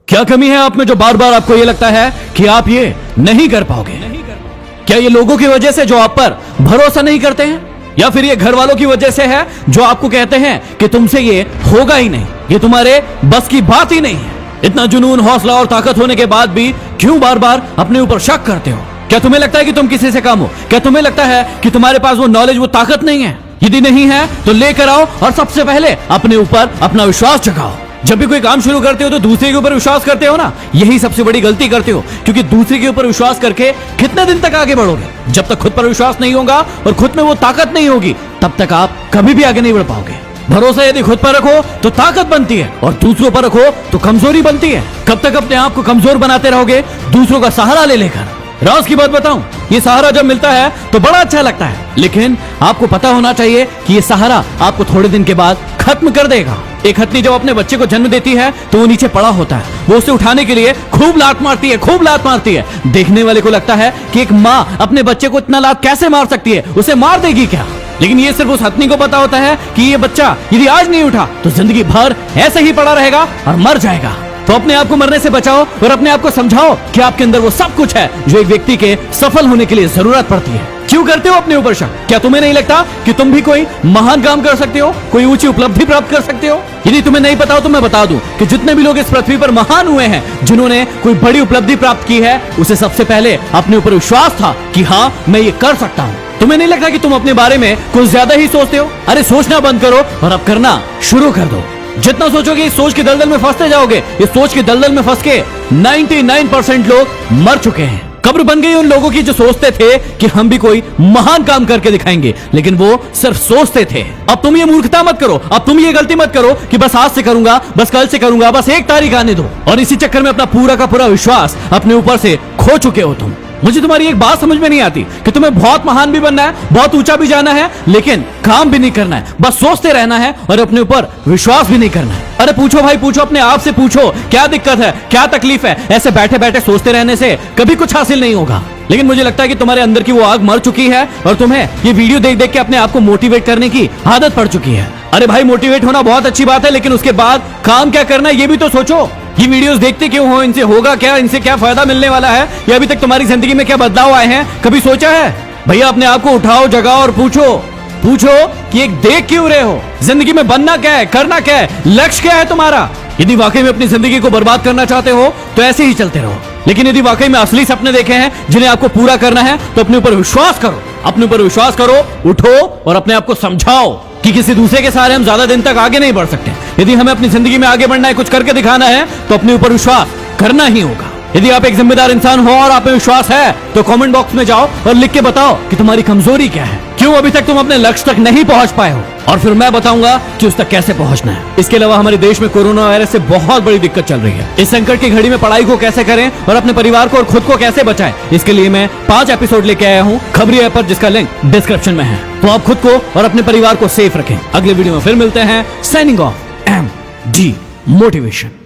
क्या कमी है आप में जो बार बार आपको ये लगता है कि आप ये नहीं कर पाओगे? क्या ये लोगों की वजह से जो आप पर भरोसा नहीं करते हैं, या फिर ये घर वालों की वजह से है जो आपको कहते हैं कि तुमसे ये होगा ही नहीं, ये तुम्हारे बस की बात ही नहीं है? इतना जुनून, हौसला और ताकत होने के बाद भी क्यों बार बार अपने ऊपर शक करते हो? क्या तुम्हें लगता है कि तुम किसी से कम हो? क्या तुम्हें लगता है कि तुम्हारे पास वो नॉलेज, वो ताकत नहीं है? यदि नहीं है तो लेकर आओ और सबसे पहले अपने ऊपर अपना विश्वास जगाओ। जब भी कोई काम शुरू करते हो तो दूसरे के ऊपर विश्वास करते हो ना, यही सबसे बड़ी गलती करते हो, क्योंकि दूसरे के ऊपर विश्वास करके कितने दिन तक आगे बढ़ोगे? जब तक खुद पर विश्वास नहीं होगा और खुद में वो ताकत नहीं होगी, तब तक आप कभी भी आगे नहीं बढ़ पाओगे। भरोसा यदि खुद पर रखो तो ताकत बनती है, और दूसरों पर रखो तो कमजोरी बनती है। कब तक अपने आप को कमजोर बनाते रहोगे दूसरों का सहारा ले लेकर? राज की बात बताऊं, ये सहारा जब मिलता है तो बड़ा अच्छा लगता है, लेकिन आपको पता होना चाहिए कि ये सहारा आपको थोड़े दिन के बाद खत्म कर देगा। एक हथनी जब अपने बच्चे को जन्म देती है तो वो नीचे पड़ा होता है, वो उसे उठाने के लिए खूब लात मारती है, खूब लात मारती है। देखने वाले को लगता है कि एक माँ अपने बच्चे को इतना लात कैसे मार सकती है, उसे मार देगी क्या? लेकिन ये सिर्फ उस हथनी को पता होता है कि ये बच्चा यदि आज नहीं उठा तो जिंदगी भर ऐसे ही पड़ा रहेगा और मर जाएगा। तो अपने आप को मरने से बचाओ और अपने आप को समझाओ कि आपके अंदर वो सब कुछ है जो एक व्यक्ति के सफल होने के लिए जरूरत पड़ती है। क्यों करते हो अपने ऊपर शक? क्या तुम्हें नहीं लगता कि तुम भी कोई महान काम कर सकते हो, कोई ऊंची उपलब्धि प्राप्त कर सकते हो? यदि तुम्हें नहीं पता हो तो मैं बता दूं कि जितने भी लोग इस पृथ्वी पर महान हुए हैं, जिन्होंने कोई बड़ी उपलब्धि प्राप्त की है, उसे सबसे पहले अपने ऊपर विश्वास था कि हाँ, मैं ये कर सकता हूँ। तुम्हें नहीं लगता कि तुम अपने बारे में कुछ ज्यादा ही सोचते हो? अरे सोचना बंद करो और अब करना शुरू कर दो। जितना सोचोगे इस सोच के दलदल में फंसते जाओगे। इस सोच के दलदल में फंस के 99% लोग मर चुके हैं। कब्र बन गई उन लोगों की जो सोचते थे कि हम भी कोई महान काम करके दिखाएंगे, लेकिन वो सिर्फ सोचते थे। अब तुम ये मूर्खता मत करो, अब तुम ये गलती मत करो कि बस आज से करूंगा, बस कल से करूंगा, बस 1 तारीख आने दो, और इसी चक्कर में अपना पूरा का पूरा विश्वास अपने ऊपर से खो चुके हो तुम। मुझे तुम्हारी एक बात समझ में नहीं आती कि तुम्हें बहुत महान भी बनना है, बहुत ऊंचा भी जाना है, लेकिन काम भी नहीं करना है, बस सोचते रहना है और अपने ऊपर विश्वास भी नहीं करना है। अरे पूछो भाई, पूछो अपने आप से, पूछो क्या दिक्कत है, क्या तकलीफ है? ऐसे बैठे बैठे सोचते रहने से कभी कुछ हासिल नहीं होगा। लेकिन मुझे लगता है कि तुम्हारे अंदर की वो आग मर चुकी है और तुम्हें ये वीडियो देख देख के अपने आप को मोटिवेट करने की आदत पड़ चुकी है। अरे भाई, मोटिवेट होना बहुत अच्छी बात है, लेकिन उसके बाद काम क्या करना है ये भी तो सोचो। ये वीडियोस देखते क्यों हो? इनसे होगा क्या? इनसे क्या फायदा मिलने वाला है? या अभी तक तुम्हारी जिंदगी में क्या बदलाव आए हैं, कभी सोचा है? भैया अपने आप को उठाओ, जगाओ और पूछो कि एक देख क्यों रहे हो? जिंदगी में बनना क्या है, करना क्या है, लक्ष्य क्या है तुम्हारा? यदि वाकई में अपनी जिंदगी को बर्बाद करना चाहते हो तो ऐसे ही चलते रहो, लेकिन यदि वाकई में असली सपने देखे हैं जिन्हें आपको पूरा करना है तो अपने ऊपर विश्वास करो, अपने ऊपर विश्वास करो, उठो और अपने आप को समझाओ कि किसी दूसरे के सहारे हम ज्यादा दिन तक आगे नहीं बढ़ सकते। यदि हमें अपनी जिंदगी में आगे बढ़ना है, कुछ करके दिखाना है, तो अपने ऊपर विश्वास करना ही होगा। यदि आप एक जिम्मेदार इंसान हो और आप में विश्वास है तो कमेंट बॉक्स में जाओ और लिख के बताओ कि तुम्हारी कमजोरी क्या है, क्यों अभी तक तुम अपने लक्ष्य तक नहीं पहुंच पाए हो, और फिर मैं बताऊंगा कि उस तक कैसे पहुंचना है। इसके अलावा हमारे देश में कोरोना वायरस से बहुत बड़ी दिक्कत चल रही है। इस संकट की घड़ी में पढ़ाई को कैसे करें और अपने परिवार को और खुद को कैसे बचाएं, इसके लिए मैं 5 एपिसोड लेके आया हूँ खबरी ऐप पर, जिसका लिंक डिस्क्रिप्शन में है। तो आप खुद को और अपने परिवार को सेफ रखें। अगले वीडियो में फिर मिलते हैं। Signing off, MD motivation.